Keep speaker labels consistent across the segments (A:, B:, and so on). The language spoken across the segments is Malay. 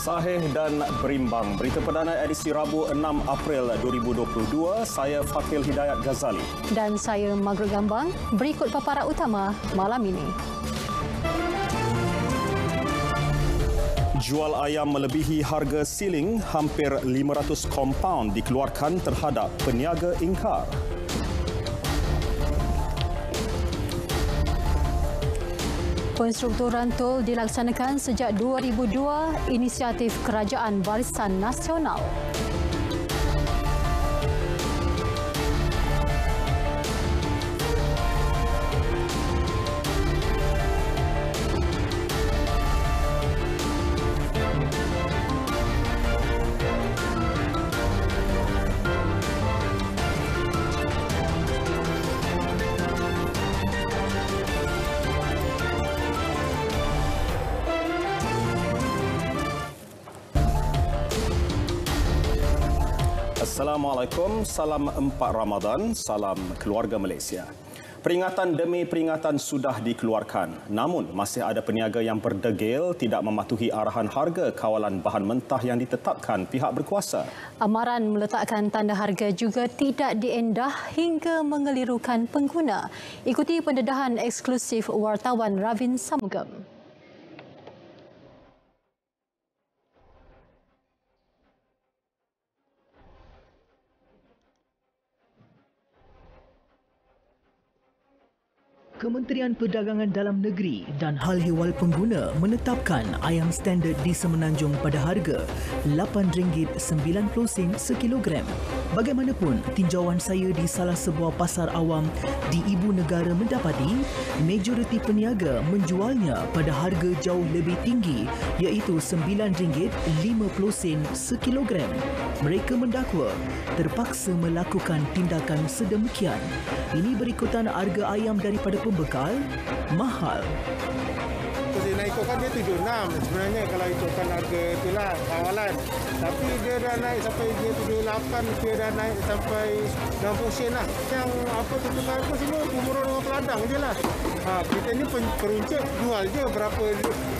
A: Sahih dan berimbang. Berita perdana edisi Rabu 6 April 2022. Saya Fakil Hidayat Ghazali.
B: Dan saya Margaret Gambang. Berikut paparan utama malam ini.
A: Jual ayam melebihi harga siling, hampir 500 kompaun dikeluarkan terhadap peniaga ingkar.
B: Penstrukturan tol dilaksanakan sejak 2002, inisiatif Kerajaan Barisan Nasional.
A: Assalamualaikum, salam 4 Ramadan, salam keluarga Malaysia. Peringatan demi peringatan sudah dikeluarkan. Namun, masih ada peniaga yang berdegil tidak mematuhi arahan harga kawalan bahan mentah yang ditetapkan pihak berkuasa.
B: Amaran meletakkan tanda harga juga tidak diendah hingga mengelirukan pengguna. Ikuti pendedahan eksklusif wartawan Ravin Samugam.
C: Kementerian Perdagangan Dalam Negeri dan Hal Ehwal Pengguna menetapkan ayam standard di Semenanjung pada harga RM8.90 sekilogram. Bagaimanapun, tinjauan saya di salah sebuah pasar awam di Ibu Negara mendapati majoriti peniaga menjualnya pada harga jauh lebih tinggi iaitu RM9.50 sekilogram. Mereka mendakwa terpaksa melakukan tindakan sedemikian. Ini berikutan harga ayam daripada pembekal mahal.
D: Nak ikutkan dia 76 sebenarnya kalau ikutkan harga itulah kawalan. Tapi dia dah naik sampai dia 78, dia dah naik sampai 60 sen lah. Yang apa tutup harga semua umur dengan peladang je lah. Kita ni peruncit jual je berapa.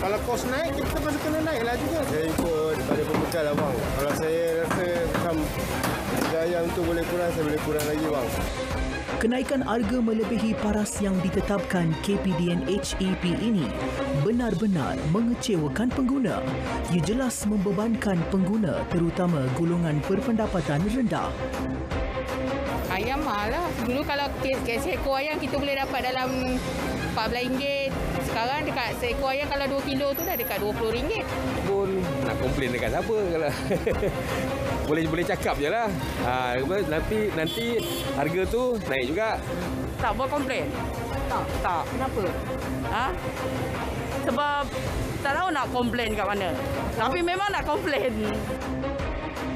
D: Kalau kos naik kita pasti kena naik lah juga.
E: Saya ikut pada pembekal lah bang. Kalau saya rasa macam ayam tu boleh kurang, saya boleh kurang lagi bang.
C: Kenaikan harga melebihi paras yang ditetapkan KPDN HEP ini benar-benar mengecewakan pengguna. Ia jelas membebankan pengguna terutama golongan berpendapatan rendah.
F: Ayam mahal lah. Dulu kalau seekor ayam kita boleh dapat dalam RM14. Sekarang dekat seekor ayam kalau 2 kilo tu dah dekat RM20.
G: Pun nak komplain dekat siapa kalau boleh cakap je lah. Nanti harga tu naik juga.
F: Tak buat komplain? Tak. Kenapa? Sebab tak tahu nak komplain kat mana. Tapi memang nak komplain.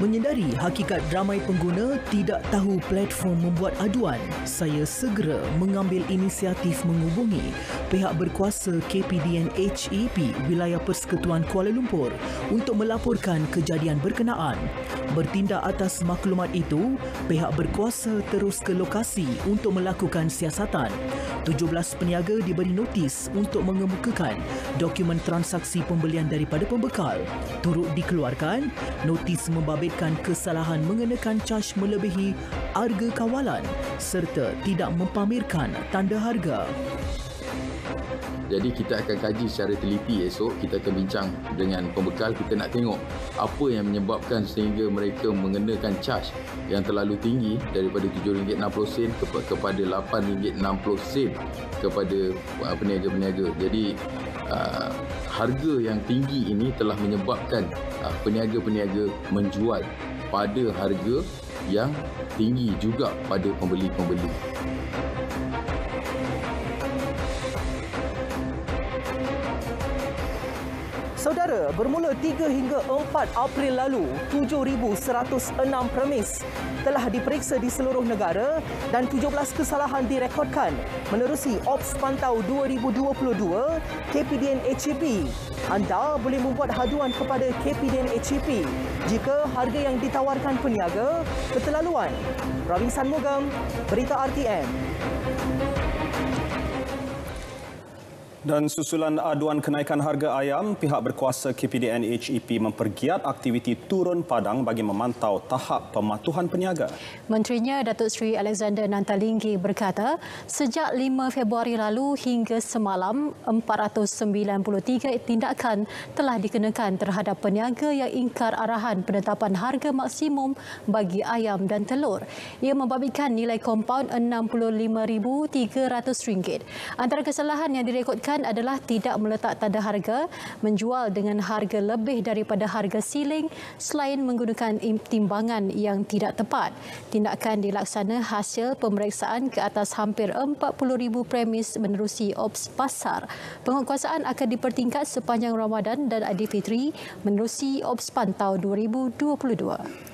C: Menyedari hakikat ramai pengguna tidak tahu platform membuat aduan, saya segera mengambil inisiatif menghubungi pihak berkuasa KPDN HEP Wilayah Persekutuan Kuala Lumpur untuk melaporkan kejadian berkenaan. Bertindak atas maklumat itu, pihak berkuasa terus ke lokasi untuk melakukan siasatan. 17 peniaga diberi notis untuk mengemukakan dokumen transaksi pembelian daripada pembekal. Turut dikeluarkan notis membabitkan kesalahan mengenakan caj melebihi harga kawalan serta tidak mempamerkan tanda harga.
H: Jadi kita akan kaji secara teliti esok, kita akan bincang dengan pembekal, kita nak tengok apa yang menyebabkan sehingga mereka mengenakan caj yang terlalu tinggi daripada RM7.60 kepada RM8.60 kepada peniaga-peniaga. Jadi harga yang tinggi ini telah menyebabkan peniaga-peniaga menjual pada harga yang tinggi juga pada pembeli-pembeli.
C: Saudara, bermula 3 hingga 4 April lalu, 7,106 premis telah diperiksa di seluruh negara dan 17 kesalahan direkodkan menerusi Ops Pantau 2022 KPDN HEP. Anda boleh membuat haduan kepada KPDN HEP jika harga yang ditawarkan peniaga keterlaluan. Ravin Samugam, Berita RTM.
A: Dan susulan aduan kenaikan harga ayam, pihak berkuasa KPDN HEP mempergiat aktiviti turun padang bagi memantau tahap pematuhan peniaga.
B: Menterinya Datuk Seri Alexander Nantalinggi berkata, sejak 5 Februari lalu hingga semalam, 493 tindakan telah dikenakan terhadap peniaga yang ingkar arahan penetapan harga maksimum bagi ayam dan telur. Ia membabitkan nilai kompaun RM65,300. Antara kesalahan yang direkodkan adalah tidak meletak tanda harga, menjual dengan harga lebih daripada harga siling selain menggunakan timbangan yang tidak tepat. Tindakan dilaksana hasil pemeriksaan ke atas hampir 40,000 premis menerusi Ops Pasar. Penguatkuasaan akan dipertingkat sepanjang Ramadan dan Aidilfitri menerusi Ops Pantau 2022.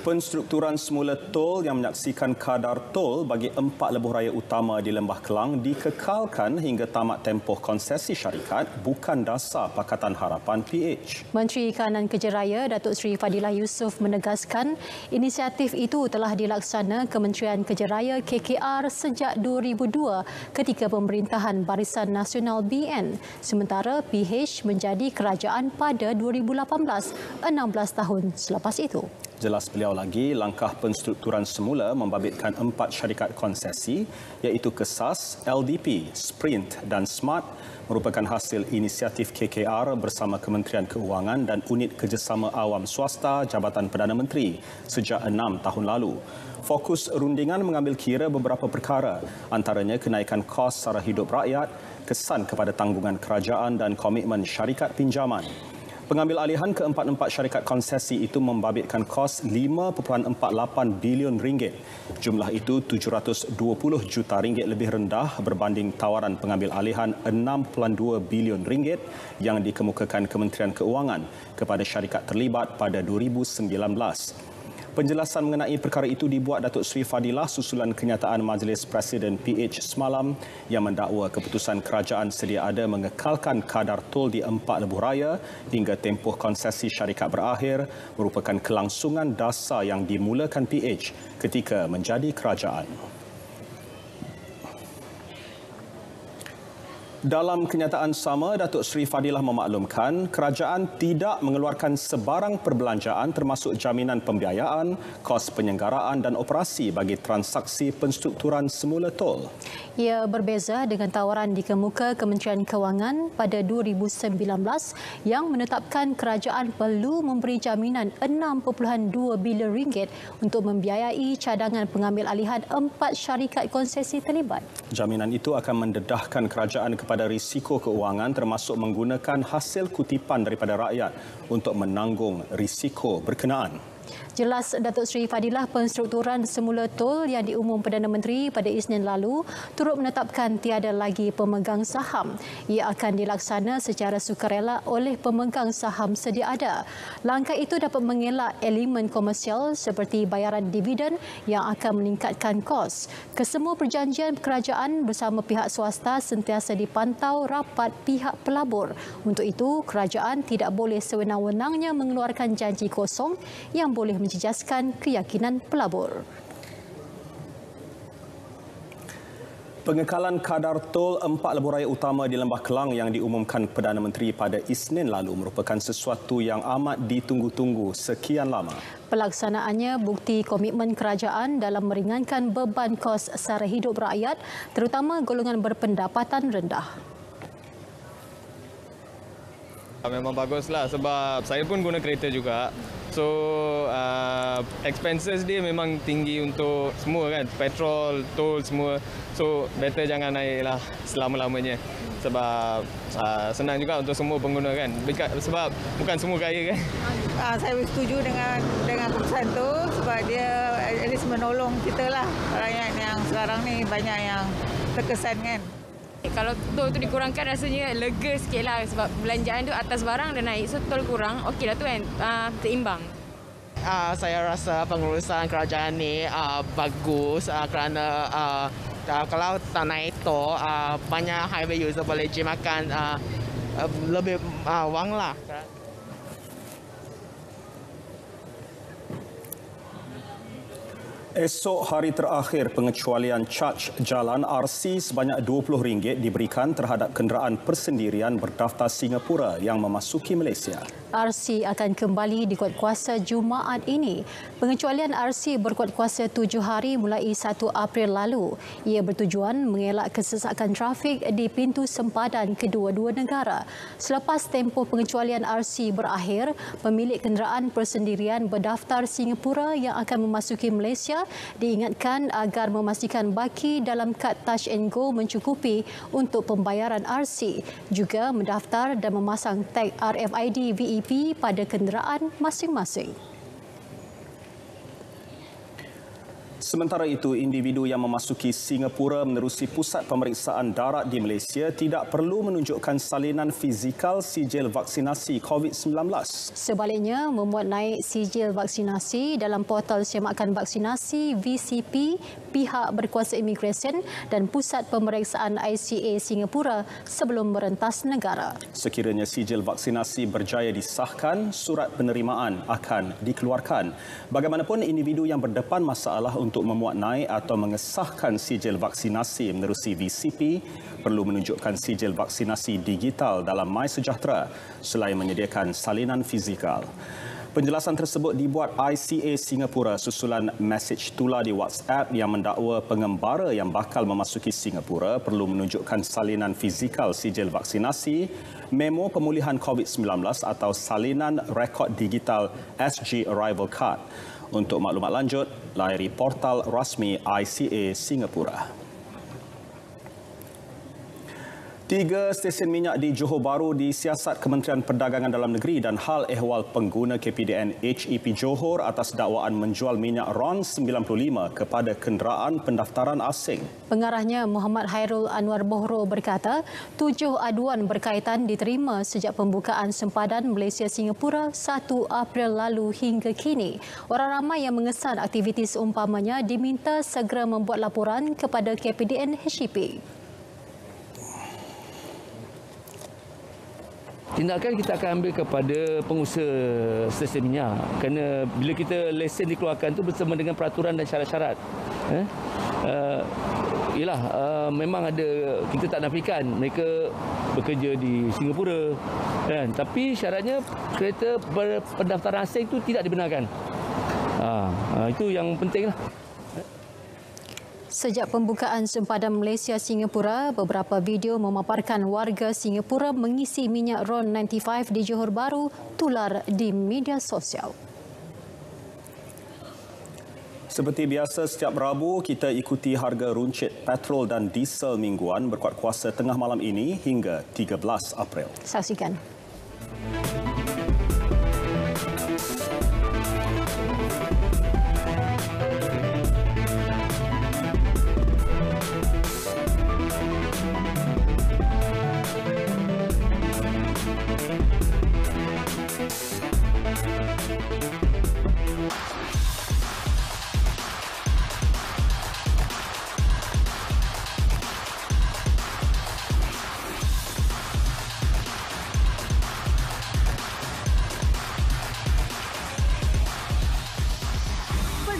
A: Penstrukturan semula tol yang menyaksikan kadar tol bagi 4 lebuh raya utama di Lembah Kelang dikekalkan hingga tamat tempoh konsesi syarikat bukan dasar Pakatan Harapan PH.
B: Menteri Kanan Kerja Raya Datuk Seri Fadilah Yusof menegaskan inisiatif itu telah dilaksana Kementerian Kerja Raya KKR sejak 2002 ketika pemerintahan Barisan Nasional BN. Sementara PH menjadi kerajaan pada 2018, 16 tahun selepas itu.
A: Jelas beliau lagi, langkah penstrukturan semula membabitkan 4 syarikat konsesi iaitu Kesas, LDP, Sprint dan Smart merupakan hasil inisiatif KKR bersama Kementerian Keuangan dan Unit Kerjasama Awam Swasta Jabatan Perdana Menteri sejak 6 tahun lalu. Fokus rundingan mengambil kira beberapa perkara, antaranya kenaikan kos sara hidup rakyat, kesan kepada tanggungan kerajaan dan komitmen syarikat pinjaman. Pengambil alihan ke-4 syarikat konsesi itu membabitkan kos RM5.48 bilion. Jumlah itu RM720 juta lebih rendah berbanding tawaran pengambil alihan RM6.2 bilion yang dikemukakan Kementerian Keuangan kepada syarikat terlibat pada 2019. Penjelasan mengenai perkara itu dibuat Datuk Seri Fadilah susulan kenyataan Majlis Presiden PH semalam yang mendakwa keputusan kerajaan sedia ada mengekalkan kadar tol di 4 lebuh raya hingga tempoh konsesi syarikat berakhir merupakan kelangsungan dasar yang dimulakan PH ketika menjadi kerajaan. Dalam kenyataan sama, Datuk Seri Fadilah memaklumkan kerajaan tidak mengeluarkan sebarang perbelanjaan termasuk jaminan pembiayaan, kos penyelenggaraan dan operasi bagi transaksi penstrukturan semula tol.
B: Ia berbeza dengan tawaran dikemuka Kementerian Keuangan pada 2019 yang menetapkan kerajaan perlu memberi jaminan RM6.2 bilion untuk membiayai cadangan pengambil alihan 4 syarikat konsesi terlibat.
A: Jaminan itu akan mendedahkan kerajaan kepada risiko keuangan termasuk menggunakan hasil kutipan daripada rakyat untuk menanggung risiko berkenaan.
B: Jelas Datuk Seri Fadilah, penstrukturan semula tol yang diumum Perdana Menteri pada Isnin lalu turut menetapkan tiada lagi pemegang saham. Ia akan dilaksana secara sukarela oleh pemegang saham sedia ada. Langkah itu dapat mengelak elemen komersial seperti bayaran dividen yang akan meningkatkan kos. Kesemua perjanjian kerajaan bersama pihak swasta sentiasa dipantau rapat pihak pelabur. Untuk itu, kerajaan tidak boleh sewenang-wenangnya mengeluarkan janji kosong yang boleh menjejaskan keyakinan pelabur.
A: Pengekalan kadar tol 4 lebuh raya utama di Lembah Kelang yang diumumkan Perdana Menteri pada Isnin lalu merupakan sesuatu yang amat ditunggu-tunggu sekian lama.
B: Pelaksanaannya bukti komitmen kerajaan dalam meringankan beban kos sara hidup rakyat, terutama golongan berpendapatan rendah.
I: Memang baguslah sebab saya pun guna kereta juga. So expenses dia memang tinggi untuk semua kan, petrol, tol semua. So better jangan naiklah selama-lamanya sebab senang juga untuk semua pengguna kan. Sebab bukan semua kaya kan.
J: Saya setuju dengan keputusan tu sebab dia at least menolong kita lah, rakyat yang sekarang ni banyak yang terkesan kan.
F: Kalau tol tu dikurangkan rasanya lega sikit lah sebab belanjaan tu atas barang dah naik. So tol kurang, okey lah tu kan, seimbang.
K: Saya rasa pengurusan kerajaan ni bagus kerana kalau tak naik tol, banyak highway user boleh jimatkan lebih wang lah.
A: Esok hari terakhir pengecualian caj jalan RC sebanyak RM20 diberikan terhadap kenderaan persendirian berdaftar Singapura yang memasuki Malaysia.
B: RC akan kembali dikuat kuasa Jumaat ini. Pengecualian RC berkuat kuasa 7 hari mulai 1 April lalu. Ia bertujuan mengelak kesesakan trafik di pintu sempadan kedua-dua negara. Selepas tempoh pengecualian RC berakhir, pemilik kenderaan persendirian berdaftar Singapura yang akan memasuki Malaysia diingatkan agar memastikan baki dalam kad Touch and Go mencukupi untuk pembayaran RC, juga mendaftar dan memasang tag RFID VEP pada kenderaan masing-masing.
A: Sementara itu, individu yang memasuki Singapura menerusi pusat pemeriksaan darat di Malaysia tidak perlu menunjukkan salinan fizikal sijil vaksinasi COVID-19.
B: Sebaliknya, memuat naik sijil vaksinasi dalam portal semakan vaksinasi VCP pihak berkuasa imigresen dan pusat pemeriksaan ICA Singapura sebelum merentas negara.
A: Sekiranya sijil vaksinasi berjaya disahkan, surat penerimaan akan dikeluarkan. Bagaimanapun, individu yang berdepan masalah untuk memuat naik atau mengesahkan sijil vaksinasi menerusi VCP perlu menunjukkan sijil vaksinasi digital dalam MySejahtera selain menyediakan salinan fizikal. Penjelasan tersebut dibuat ICA Singapura susulan mesej tular di WhatsApp yang mendakwa pengembara yang bakal memasuki Singapura perlu menunjukkan salinan fizikal sijil vaksinasi, memo pemulihan COVID-19 atau salinan rekod digital SG Arrival Card. Untuk maklumat lanjut, layari portal rasmi ICA Singapura. 3 stesen minyak di Johor Bahru disiasat Kementerian Perdagangan Dalam Negeri dan Hal Ehwal Pengguna KPDN HEP Johor atas dakwaan menjual minyak RON 95 kepada kenderaan pendaftaran asing.
B: Pengarahnya Muhammad Hairul Anwar Bohro berkata, 7 aduan berkaitan diterima sejak pembukaan sempadan Malaysia-Singapura 1 April lalu hingga kini. Orang ramai yang mengesan aktiviti seumpamanya diminta segera membuat laporan kepada KPDN HEP.
L: Tindakan kita akan ambil kepada pengusaha stesen minyak kerana bila kita lesen dikeluarkan itu bersama dengan peraturan dan syarat-syarat. Memang ada, kita tak nafikan mereka bekerja di Singapura kan, tapi syaratnya kereta pendaftaran asing itu tidak dibenarkan. Itu yang pentinglah.
B: Sejak pembukaan sempadan Malaysia-Singapura, beberapa video memaparkan warga Singapura mengisi minyak RON 95 di Johor Bahru tular di media sosial.
A: Seperti biasa, setiap Rabu kita ikuti harga runcit petrol dan diesel mingguan berkuat kuasa tengah malam ini hingga 13 April.
B: Saksikan.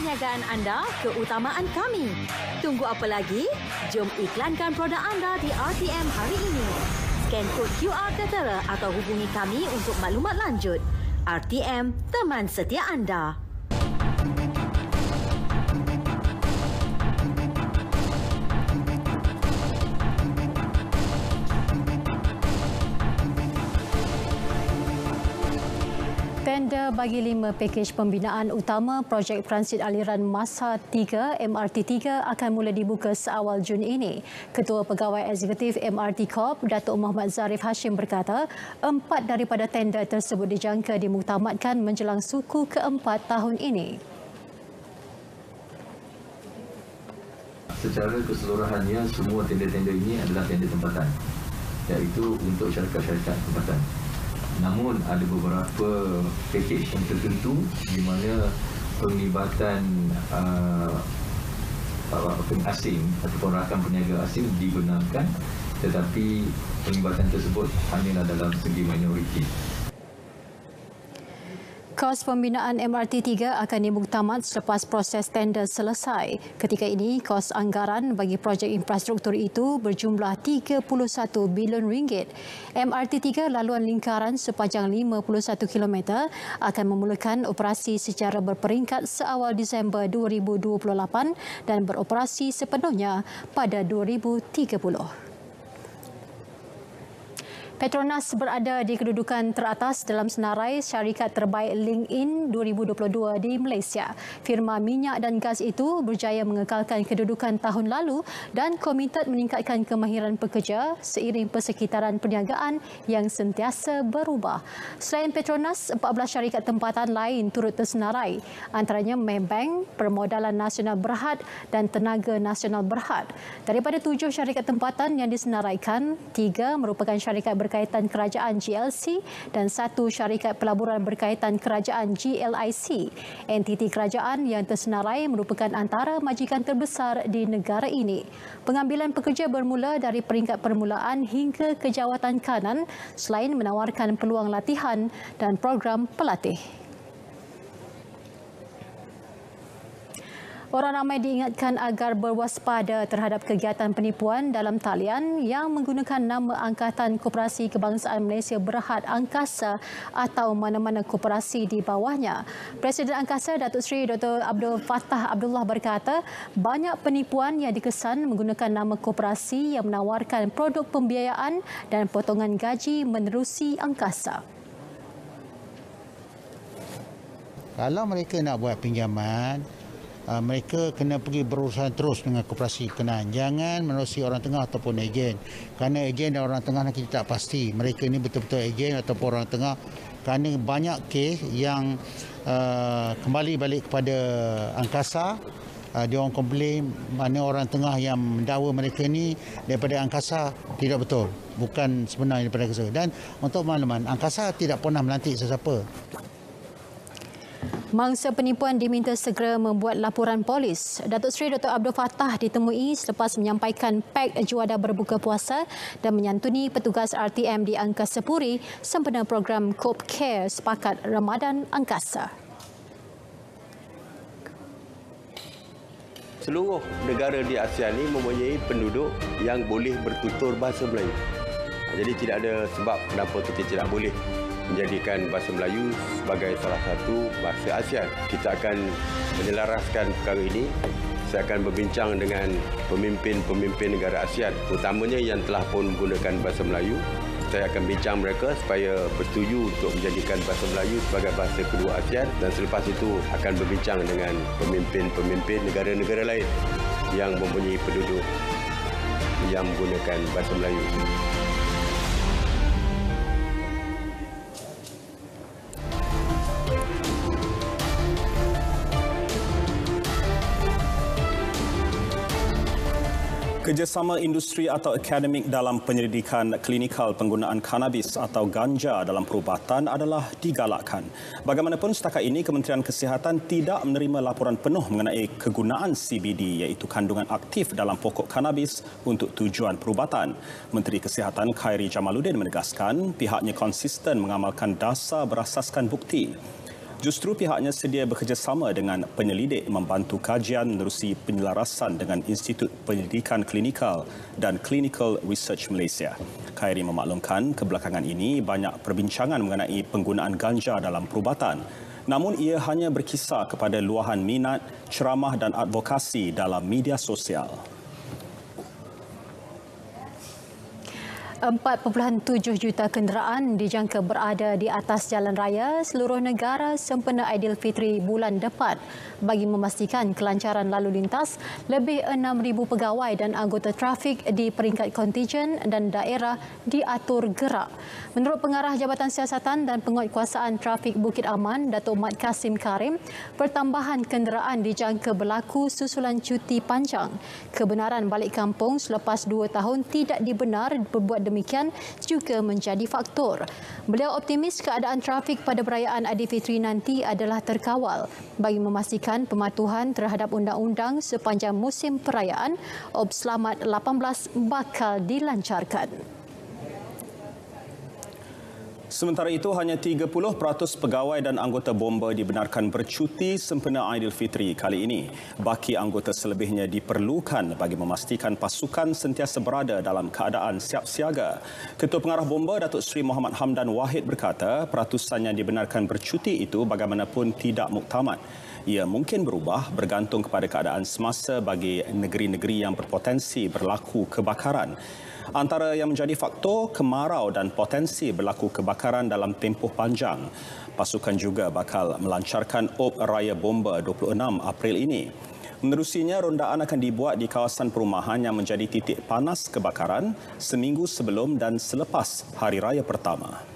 M: Perniagaan anda, keutamaan kami. Tunggu apa lagi? Jom iklankan produk anda di RTM hari ini. Scan kod QR tertera atau hubungi kami untuk maklumat lanjut. RTM, teman setia anda.
B: Tender bagi 5 pakej pembinaan utama projek transit aliran masa 3 MRT3 akan mula dibuka seawal Jun ini. Ketua Pegawai Eksekutif MRT Corp, Datuk Muhammad Zarif Hashim berkata, 4 daripada tender tersebut dijangka dimuktamadkan menjelang suku keempat tahun ini.
H: Secara keseluruhannya, semua tender-tender ini adalah tender tempatan, iaitu untuk syarikat-syarikat tempatan. Namun ada beberapa pakej yang tertentu di mana penglibatan asing ataupun rakan peniaga asing digunakan, tetapi penglibatan tersebut hanyalah dalam segi minoriti.
B: Kos pembinaan MRT3 akan dimuktamad selepas proses tender selesai. Ketika ini, kos anggaran bagi projek infrastruktur itu berjumlah RM31 bilion. MRT3 laluan lingkaran sepanjang 51 km akan memulakan operasi secara berperingkat seawal Disember 2028 dan beroperasi sepenuhnya pada 2030. Petronas berada di kedudukan teratas dalam senarai syarikat terbaik LinkedIn 2022 di Malaysia. Firma minyak dan gas itu berjaya mengekalkan kedudukan tahun lalu dan komited meningkatkan kemahiran pekerja seiring persekitaran perniagaan yang sentiasa berubah. Selain Petronas, 14 syarikat tempatan lain turut tersenarai, antaranya Maybank, Permodalan Nasional Berhad dan Tenaga Nasional Berhad. Daripada 7 syarikat tempatan yang disenaraikan, 3 merupakan syarikat berkaitan kerajaan GLC dan 1 syarikat pelaburan berkaitan kerajaan GLIC. Entiti kerajaan yang tersenarai merupakan antara majikan terbesar di negara ini. Pengambilan pekerja bermula dari peringkat permulaan hingga ke jawatan kanan selain menawarkan peluang latihan dan program pelatih. Orang ramai diingatkan agar berwaspada terhadap kegiatan penipuan dalam talian yang menggunakan nama Angkatan Koperasi Kebangsaan Malaysia Berhad Angkasa atau mana-mana koperasi di bawahnya. Presiden Angkasa Datuk Seri Dr. Abdul Fattah Abdullah berkata, banyak penipuan yang dikesan menggunakan nama koperasi yang menawarkan produk pembiayaan dan potongan gaji menerusi angkasa.
N: Kalau mereka nak buat pinjaman, mereka kena pergi berurusan terus dengan koperasi berkenaan. Jangan menerusi orang tengah ataupun ejen. Kerana ejen dan orang tengah kita tak pasti mereka ini betul-betul ejen ataupun orang tengah. Kerana banyak kes yang kembali balik kepada angkasa. Dia orang komplain mana orang tengah yang mendakwa mereka ni daripada angkasa tidak betul. Bukan sebenarnya daripada angkasa. Dan untuk makluman, angkasa tidak pernah melantik sesiapa.
B: Mangsa penipuan diminta segera membuat laporan polis. Datuk Seri Dr. Abdul Fattah ditemui selepas menyampaikan pak juadah berbuka puasa dan menyantuni petugas RTM di Angkasa Puri sempena program Cope Care Sepakat Ramadan Angkasa.
O: Seluruh negara di ASEAN ini mempunyai penduduk yang boleh bertutur bahasa Melayu. Jadi tidak ada sebab kenapa kita tidak boleh menjadikan bahasa Melayu sebagai salah satu bahasa ASEAN. Kita akan menyelaraskan perkara ini. Saya akan berbincang dengan pemimpin-pemimpin negara ASEAN, terutamanya yang telah pun menggunakan bahasa Melayu. Saya akan bincang mereka supaya bersetuju untuk menjadikan bahasa Melayu sebagai bahasa kedua ASEAN, dan selepas itu akan berbincang dengan pemimpin-pemimpin negara-negara lain yang mempunyai penduduk yang menggunakan bahasa Melayu.
A: Kerjasama industri atau akademik dalam penyelidikan klinikal penggunaan kanabis atau ganja dalam perubatan adalah digalakkan. Bagaimanapun setakat ini Kementerian Kesihatan tidak menerima laporan penuh mengenai kegunaan CBD iaitu kandungan aktif dalam pokok kanabis untuk tujuan perubatan. Menteri Kesihatan Khairi Jamaluddin menegaskan pihaknya konsisten mengamalkan dasar berasaskan bukti. Justru pihaknya sedia bekerjasama dengan penyelidik membantu kajian menerusi penyelarasan dengan Institut Penyelidikan Klinikal dan Clinical Research Malaysia. Khairi memaklumkan kebelakangan ini banyak perbincangan mengenai penggunaan ganja dalam perubatan. Namun ia hanya berkisar kepada luahan minat, ceramah dan advokasi dalam media sosial.
B: 4.7 juta kenderaan dijangka berada di atas jalan raya seluruh negara sempena Aidilfitri bulan depan. Bagi memastikan kelancaran lalu lintas, lebih 6,000 pegawai dan anggota trafik di peringkat kontijen dan daerah diatur gerak. Menurut Pengarah Jabatan Siasatan dan Penguatkuasaan Trafik Bukit Aman, Datuk Mat Kasim Karim, pertambahan kenderaan dijangka berlaku susulan cuti panjang. Kebenaran balik kampung selepas 2 tahun tidak dibenar berbuat demikian juga menjadi faktor. Beliau optimis keadaan trafik pada perayaan Aidilfitri nanti adalah terkawal bagi memastikan pematuhan terhadap undang-undang sepanjang musim perayaan. Ob Selamat 18 bakal dilancarkan.
A: Sementara itu, hanya 30% pegawai dan anggota bomba dibenarkan bercuti sempena Aidilfitri kali ini. Baki anggota selebihnya diperlukan bagi memastikan pasukan sentiasa berada dalam keadaan siap siaga. Ketua Pengarah Bomba Datuk Seri Muhammad Hamdan Wahid berkata, peratusan yang dibenarkan bercuti itu bagaimanapun tidak muktamad. Ia mungkin berubah bergantung kepada keadaan semasa bagi negeri-negeri yang berpotensi berlaku kebakaran. Antara yang menjadi faktor kemarau dan potensi berlaku kebakaran dalam tempoh panjang. Pasukan juga bakal melancarkan Op Raya Bomba 26 April ini. Menerusinya, rondaan akan dibuat di kawasan perumahan yang menjadi titik panas kebakaran seminggu sebelum dan selepas Hari Raya pertama.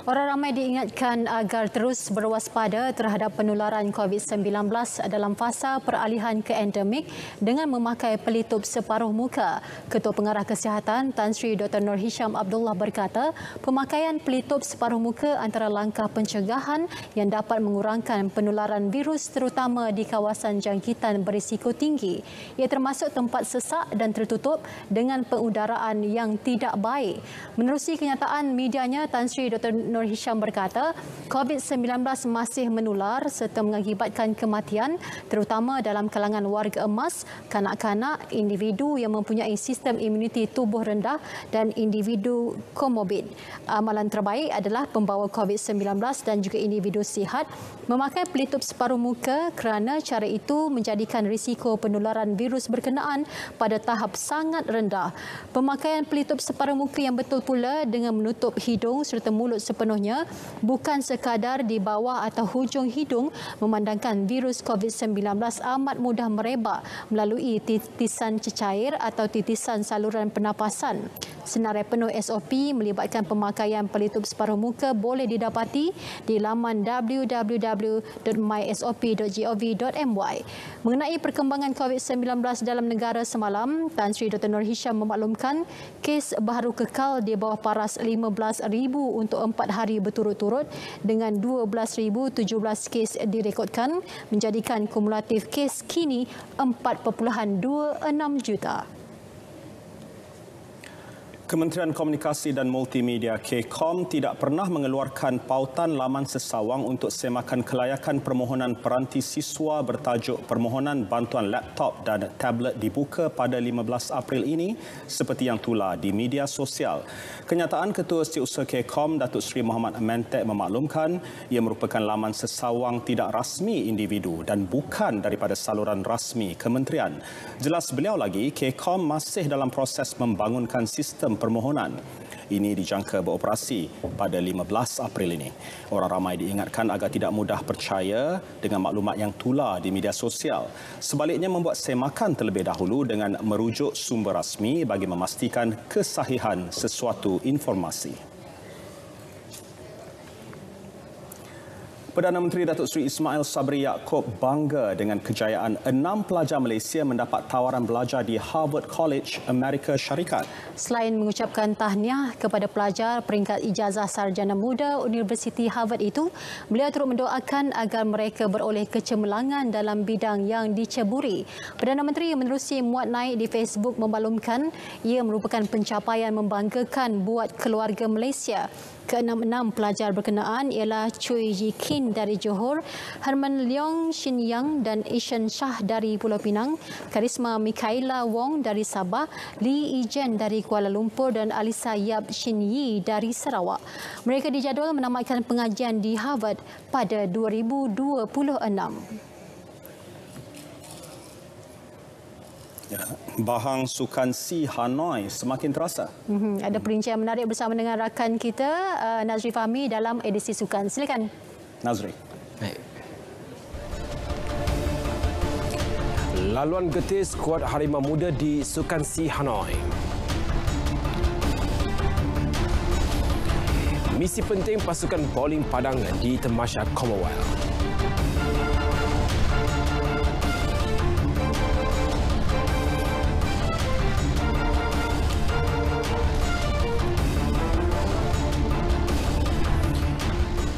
B: Orang ramai diingatkan agar terus berwaspada terhadap penularan COVID-19 dalam fasa peralihan ke endemik dengan memakai pelitup separuh muka. Ketua Pengarah Kesihatan Tan Sri Dr. Nur Hisham Abdullah berkata, pemakaian pelitup separuh muka antara langkah pencegahan yang dapat mengurangkan penularan virus terutama di kawasan jangkitan berisiko tinggi. Ia termasuk tempat sesak dan tertutup dengan pengudaraan yang tidak baik. Menerusi kenyataan medianya, Tan Sri Dr. Nur Hisham berkata, COVID-19 masih menular serta mengakibatkan kematian terutama dalam kalangan warga emas, kanak-kanak, individu yang mempunyai sistem imuniti tubuh rendah dan individu komorbid. Amalan terbaik adalah pembawa COVID-19 dan juga individu sihat memakai pelitup separuh muka kerana cara itu menjadikan risiko penularan virus berkenaan pada tahap sangat rendah. Pemakaian pelitup separuh muka yang betul pula dengan menutup hidung serta mulut sepenuhnya bukan sekadar di bawah atau hujung hidung memandangkan virus COVID-19 amat mudah merebak melalui titisan cecair atau titisan saluran pernafasan. Senarai penuh SOP melibatkan pemakaian pelitup separuh muka boleh didapati di laman www.mysop.gov.my. Mengenai perkembangan COVID-19 dalam negara semalam, Tan Sri Dr. Nur Hisham memaklumkan kes baharu kekal di bawah paras 15,000 untuk 4 hari berturut-turut dengan 12,017 kes direkodkan menjadikan kumulatif kes kini 4.26 juta.
A: Kementerian Komunikasi dan Multimedia KCOM tidak pernah mengeluarkan pautan laman sesawang untuk semakan kelayakan permohonan peranti siswa bertajuk Permohonan Bantuan Laptop dan Tablet dibuka pada 15 April ini seperti yang tular di media sosial. Kenyataan Ketua Setiausaha KCOM Datuk Seri Muhammad Mentek memaklumkan ia merupakan laman sesawang tidak rasmi individu dan bukan daripada saluran rasmi kementerian. Jelas beliau lagi, KCOM masih dalam proses membangunkan sistem permohonan. Ini dijangka beroperasi pada 15 April ini. Orang ramai diingatkan agar tidak mudah percaya dengan maklumat yang tular di media sosial. Sebaliknya, membuat semakan terlebih dahulu dengan merujuk sumber rasmi bagi memastikan kesahihan sesuatu informasi. Perdana Menteri Datuk Seri Ismail Sabri Yaakob bangga dengan kejayaan 6 pelajar Malaysia mendapat tawaran belajar di Harvard College, Amerika Syarikat.
B: Selain mengucapkan tahniah kepada pelajar peringkat ijazah sarjana muda Universiti Harvard itu, beliau turut mendoakan agar mereka beroleh kecemerlangan dalam bidang yang diceburi. Perdana Menteri menerusi muat naik di Facebook memaklumkan ia merupakan pencapaian membanggakan buat keluarga Malaysia. Ke-6 pelajar berkenaan ialah Chui Ji Kin dari Johor, Herman Leong Shin Yang dan Ishan Shah dari Pulau Pinang, Karisma Mikaela Wong dari Sabah, Lee Ijen dari Kuala Lumpur dan Alisa Yap Shin Yi dari Sarawak. Mereka dijadual menamatkan pengajian di Harvard pada 2026.
A: Bahang sukan Si Hanoi semakin terasa.
B: Ada perincian menarik bersama dengan rakan kita Nazri Fahmi dalam edisi sukan. Silakan
A: Nazri.
P: Baik. Laluan getih skuad Harimau Muda di Sukan Si Hanoi. Misi penting pasukan bowling Padang di Tamasya Commonwealth.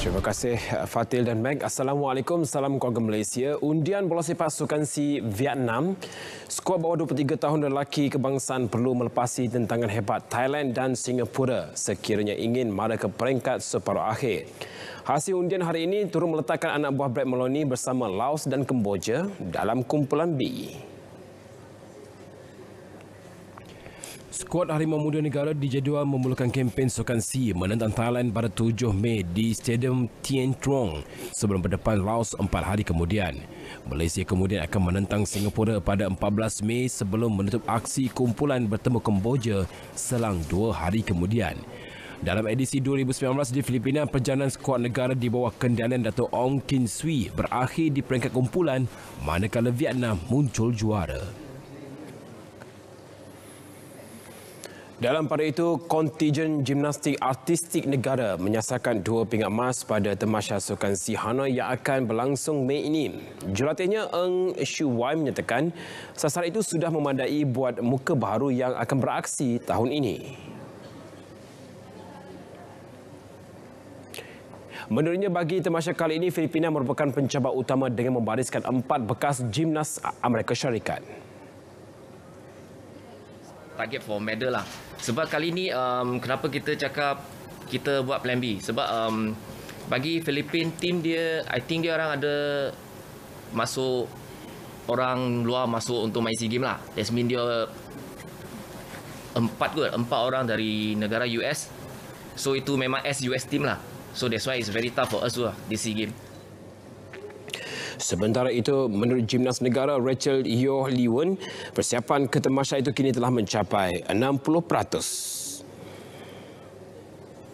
P: Terima kasih Fatil dan Meg. Assalamualaikum, salam keluarga Malaysia. Undian bola sepak Sukan C Vietnam. Skuad bawah 23 tahun lelaki kebangsaan perlu melepasi tentangan hebat Thailand dan Singapura sekiranya ingin mara ke peringkat separuh akhir. Hasil undian hari ini turut meletakkan anak buah Brett Maloney bersama Laos dan Kemboja dalam kumpulan B. Skuad Harimau Muda Negara dijadual memulakan kempen Sukan C menentang Thailand pada 7 Mei di Stadium Tien Truong sebelum berdepan Laos 4 hari kemudian. Malaysia kemudian akan menentang Singapura pada 14 Mei sebelum menutup aksi kumpulan bertemu Kemboja selang 2 hari kemudian. Dalam edisi 2019 di Filipina, perjalanan skuad negara di bawah kendalian Dato' Ong Kin Swee berakhir di peringkat kumpulan manakala Vietnam muncul juara. Dalam pada itu, kontijen gimnastik artistik negara menyasarkan 2 pingat emas pada Tamasya Sukan C Hanoi yang akan berlangsung Mei ini. Jurulatihnya Eng Shu Wai menyatakan sasaran itu sudah memadai buat muka baharu yang akan beraksi tahun ini. Menurutnya, bagi Tamasya kali ini, Filipina merupakan pencabar utama dengan membariskan 4 bekas gimnas Amerika Syarikat.
Q: Target for medal lah. Sebab kali ni kenapa kita cakap kita buat plan B? Sebab bagi Filipin team dia, I think dia orang ada masuk orang luar masuk untuk main SEA Games lah. That means dia 4 orang dari negara US. So itu memang US team lah. So that's why it's very tough for us lah di SEA Games.
P: Sementara itu, menurut gimnas negara Rachel Yeoh Lee Wen, persiapan ke Tamasya itu kini telah mencapai 60%.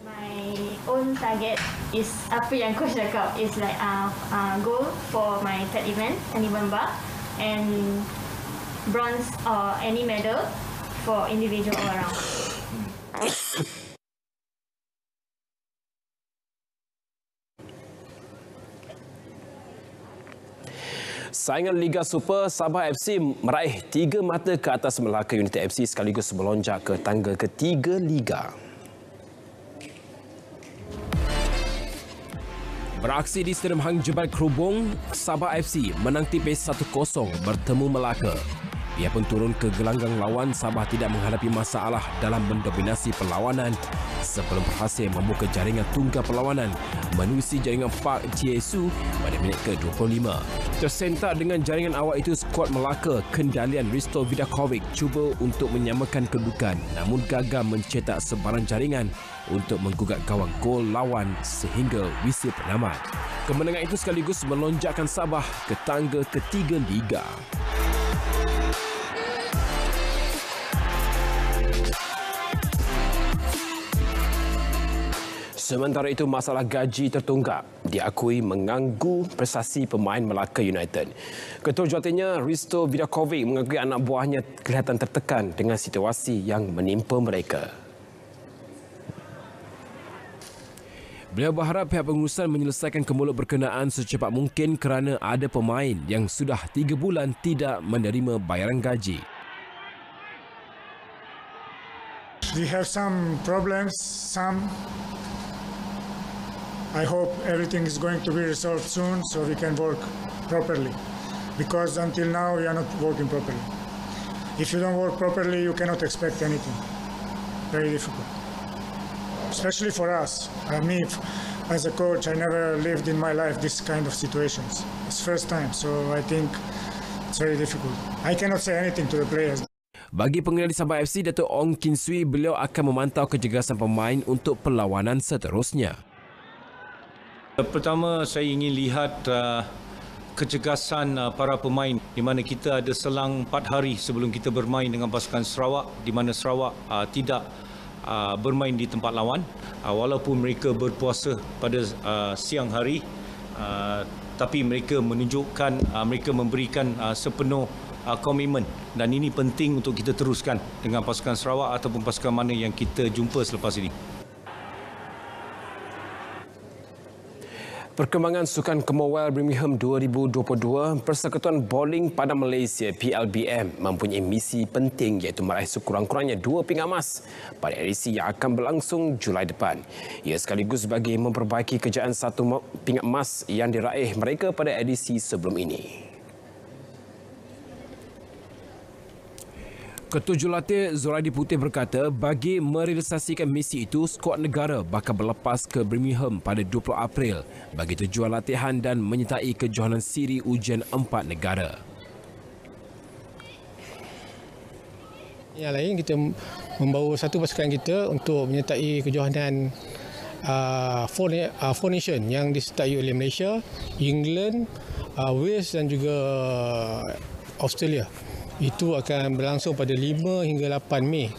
R: My own target is apa yang coach cakap is like goal for my third event, an event bar, and bronze or any medal for individual all around.
P: Saingan Liga Super, Sabah FC meraih 3 mata ke atas Melaka United FC sekaligus melonjak ke tangga ketiga Liga. Beraksi di Stadium Hang Jebat Krubong, Sabah FC menang tipis 1-0 bertemu Melaka. Biarpun turun ke gelanggang lawan, Sabah tidak menghadapi masalah dalam mendominasi perlawanan sebelum berhasil membuka jaringan tunggal perlawanan menerusi jaringan Park Jie-su pada minit ke-25. Tersentak dengan jaringan awal itu, skuad Melaka kendalian Risto Vidakovic cuba untuk menyamakan kedudukan namun gagal mencetak sebarang jaringan untuk menggugat gawang gol lawan sehingga wisil penamat. Kemenangan itu sekaligus melonjakkan Sabah ke tangga ketiga Liga. Sementara itu, masalah gaji tertunggak diakui mengganggu prestasi pemain Melaka United. Ketua jurulatihnya Risto Vidakovic mengakui anak buahnya kelihatan tertekan dengan situasi yang menimpa mereka. Beliau berharap pihak pengurusan menyelesaikan kemulut berkenaan secepat mungkin kerana ada pemain yang sudah 3 bulan tidak menerima bayaran gaji.
S: We have some problems, I hope everything is going to be resolved soon so we can work properly. Because until now we are not working properly. If you don't work properly, you cannot expect anything. Very difficult. Especially for us. Me, as a coach, I never lived in my life this kind of situations. It's first time, so I think it's very difficult. I cannot say anything to the players.
P: Bagi pengendali Sabah FC, Dato' Ong Kin Swee, beliau akan memantau kecergasan pemain untuk perlawanan seterusnya.
T: Pertama, saya ingin lihat kecergasan para pemain di mana kita ada selang 4 hari sebelum kita bermain dengan pasukan Sarawak, di mana Sarawak tidak bermain di tempat lawan walaupun mereka berpuasa pada siang hari, tapi mereka menunjukkan, mereka memberikan sepenuh komitmen dan ini penting untuk kita teruskan dengan pasukan Sarawak ataupun pasukan mana yang kita jumpa selepas ini.
P: Perkembangan Sukan Commonwealth Birmingham 2022, Persekutuan Bowling Padang Malaysia PLBM mempunyai misi penting iaitu meraih sekurang-kurangnya 2 pingat emas pada edisi yang akan berlangsung Julai depan. Ia sekaligus bagi memperbaiki kejayaan 1 pingat emas yang diraih mereka pada edisi sebelum ini. Ketua Jurulatih Zoraidi Putih berkata bagi merealisasikan misi itu, skuad negara bakal berlepas ke Birmingham pada 20 April bagi tujuan latihan dan menyertai kejohanan siri ujian 4 negara.
U: Yang lain, kita membawa satu pasukan kita untuk menyertai kejohanan Four Nation yang disertai oleh Malaysia, England, Wales dan juga Australia. Itu akan berlangsung pada 5 hingga 8 Mei.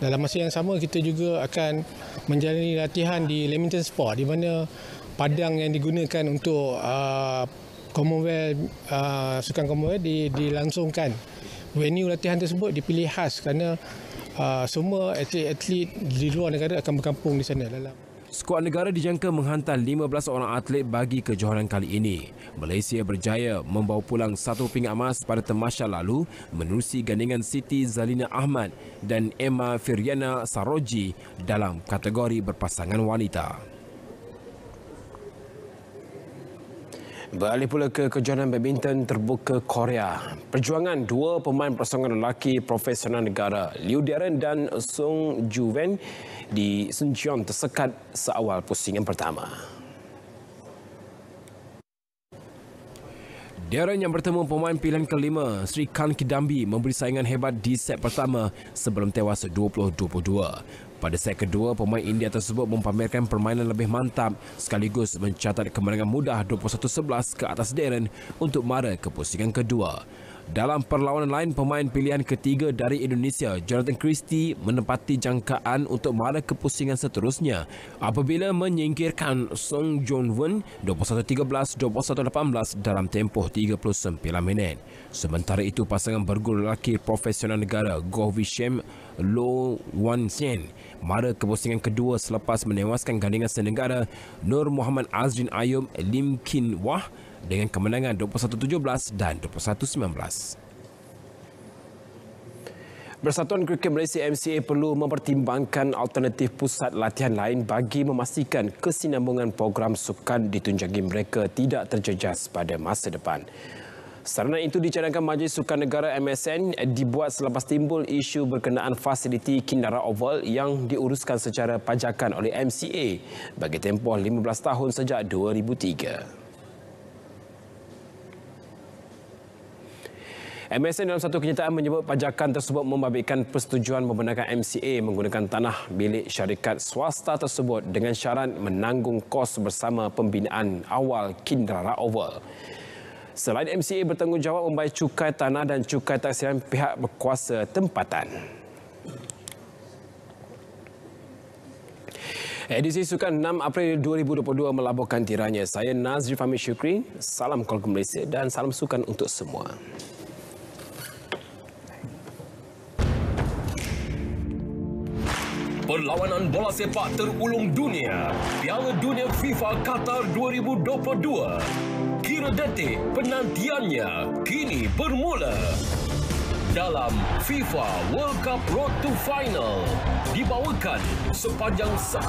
U: Dalam masa yang sama, kita juga akan menjalani latihan di Leamington Sport di mana padang yang digunakan untuk Commonwealth, Sukan Commonwealth dilangsungkan. Venue latihan tersebut dipilih khas kerana semua atlet-atlet di luar negara akan berkampung di sana.
P: Skuad negara dijangka menghantar 15 orang atlet bagi kejohanan kali ini. Malaysia berjaya membawa pulang 1 pingat emas pada Temasya lalu menerusi gandingan Siti Zalina Ahmad dan Emma Firyana Saroji dalam kategori berpasangan wanita. Beralih pula ke kejohanan badminton terbuka Korea. Perjuangan 2 pemain persaingan lelaki profesional negara, Liu Darren dan Song Ju-wen di Suncheon tersekat seawal pusingan pertama. Darren yang bertemu pemain pilihan kelima, Sri Khan Kidambi, memberi saingan hebat di set pertama sebelum tewas 20-22. Pada set kedua, pemain India tersebut mempamerkan permainan lebih mantap sekaligus mencatat kemenangan mudah 21-11 ke atas Darren untuk mara ke pusingan kedua. Dalam perlawanan lain, pemain pilihan ketiga dari Indonesia, Jonathan Christie, menempati jangkaan untuk mara ke pusingan seterusnya apabila menyingkirkan Song Joon-won 21-13, 21-18 dalam tempoh 39 minit. Sementara itu, pasangan bergul lelaki profesional negara Goh Vishem Lo Wan Sien mara ke pusingan kedua selepas menewaskan gandingan senegara Nur Muhammad Azrin Ayub Lim Kin Wah dengan kemenangan 21-17 dan 21-19. Persatuan Kriket Malaysia MCA perlu mempertimbangkan alternatif pusat latihan lain bagi memastikan kesinambungan program sukan ditunjangi mereka tidak terjejas pada masa depan. Sarana itu dicadangkan Majlis Sukan Negara MSN dibuat selepas timbul isu berkenaan fasiliti Kindara Oval yang diuruskan secara pajakan oleh MCA bagi tempoh 15 tahun sejak 2003. MSN dalam satu kenyataan menyebut pajakan tersebut membabitkan persetujuan membenarkan MCA menggunakan tanah milik syarikat swasta tersebut dengan syarat menanggung kos bersama pembinaan awal Kindara Oval. Selain MCA bertanggungjawab membayar cukai tanah dan cukai taksiran pihak berkuasa tempatan. Edisi Sukan 6 April 2022 melabuhkan tiranya. Saya Nazri Fahmi Syukri. Salam keluarga Malaysia dan salam sukan untuk semua.
V: Perlawanan bola sepak terulung dunia, Piala Dunia FIFA Qatar 2022. Kira detik penantiannya kini bermula. Dalam FIFA World Cup Road to Final, dibawakan sepanjang 10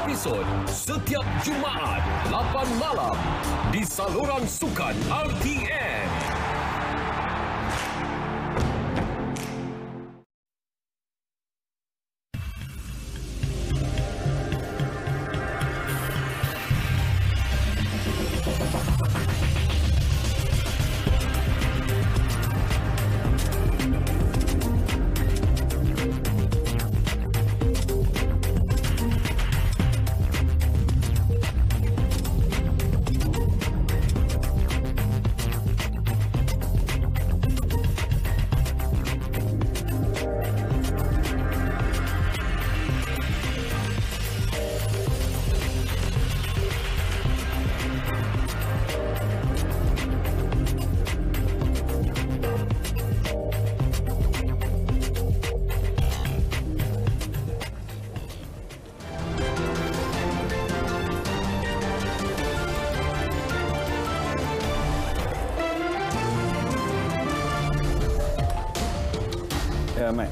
V: episod setiap Jumaat 8 malam di saluran sukan RTM.
A: Ya, Mac.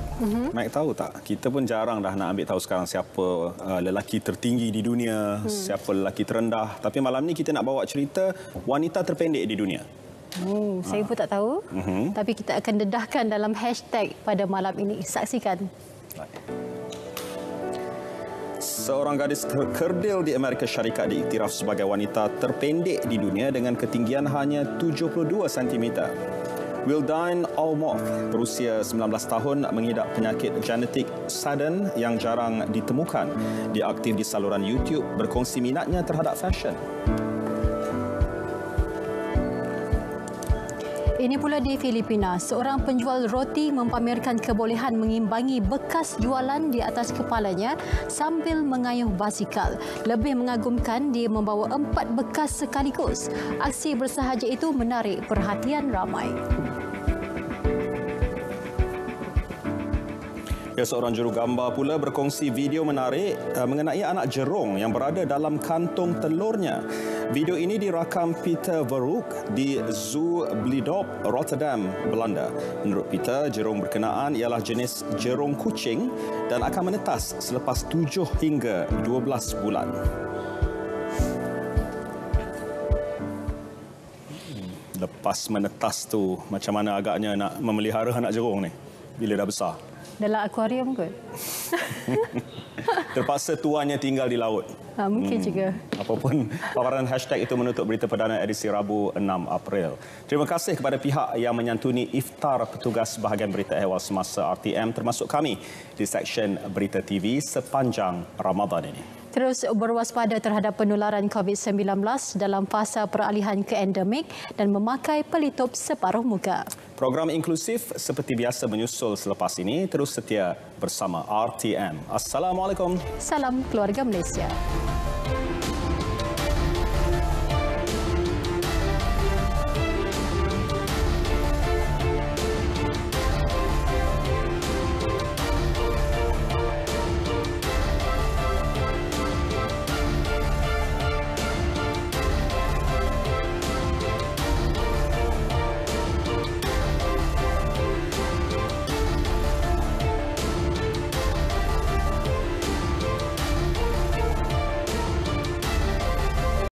A: Mac tahu tak? Kita pun jarang dah nak ambil tahu sekarang siapa lelaki tertinggi di dunia, siapa lelaki terendah. Tapi malam ni kita nak bawa cerita wanita terpendek di dunia.
B: Saya pun tak tahu. Tapi kita akan dedahkan dalam hashtag pada malam ini. Saksikan.
A: Seorang gadis kerdil di Amerika Syarikat diiktiraf sebagai wanita terpendek di dunia dengan ketinggian hanya 72 cm. Wildine Almoth, berusia 19 tahun, mengidap penyakit genetik sudden yang jarang ditemukan. Dia aktif di saluran YouTube, berkongsi minatnya terhadap fashion.
B: Ini pula di Filipina, seorang penjual roti mempamerkan kebolehan mengimbangi bekas jualan di atas kepalanya sambil mengayuh basikal. Lebih mengagumkan, dia membawa 4 bekas sekaligus. Aksi bersahaja itu menarik perhatian ramai.
A: Seorang jurugambar pula berkongsi video menarik mengenai anak jerung yang berada dalam kantung telurnya. Video ini dirakam Peter Verhoek di Zoo Blijdorp, Rotterdam, Belanda. Menurut Peter, jerung berkenaan ialah jenis jerung kucing dan akan menetas selepas 7 hingga 12 bulan. Lepas menetas tu, macam mana agaknya nak memelihara anak jerung ni bila dah besar?
B: Dalam akuarium kot.
A: Terpaksa tuannya tinggal di laut.
B: Mungkin juga.
A: Apapun, paparan hashtag itu menutup berita perdana edisi Rabu 6 April. Terima kasih kepada pihak yang menyantuni iftar petugas bahagian berita ehwal semasa RTM termasuk kami di seksyen Berita TV sepanjang Ramadan ini.
B: Terus berwaspada terhadap penularan COVID-19 dalam fasa peralihan ke endemik dan memakai pelitup separuh muka.
A: Program inklusif seperti biasa menyusul selepas ini. Terus setia bersama RTM. Assalamualaikum.
B: Salam keluarga Malaysia.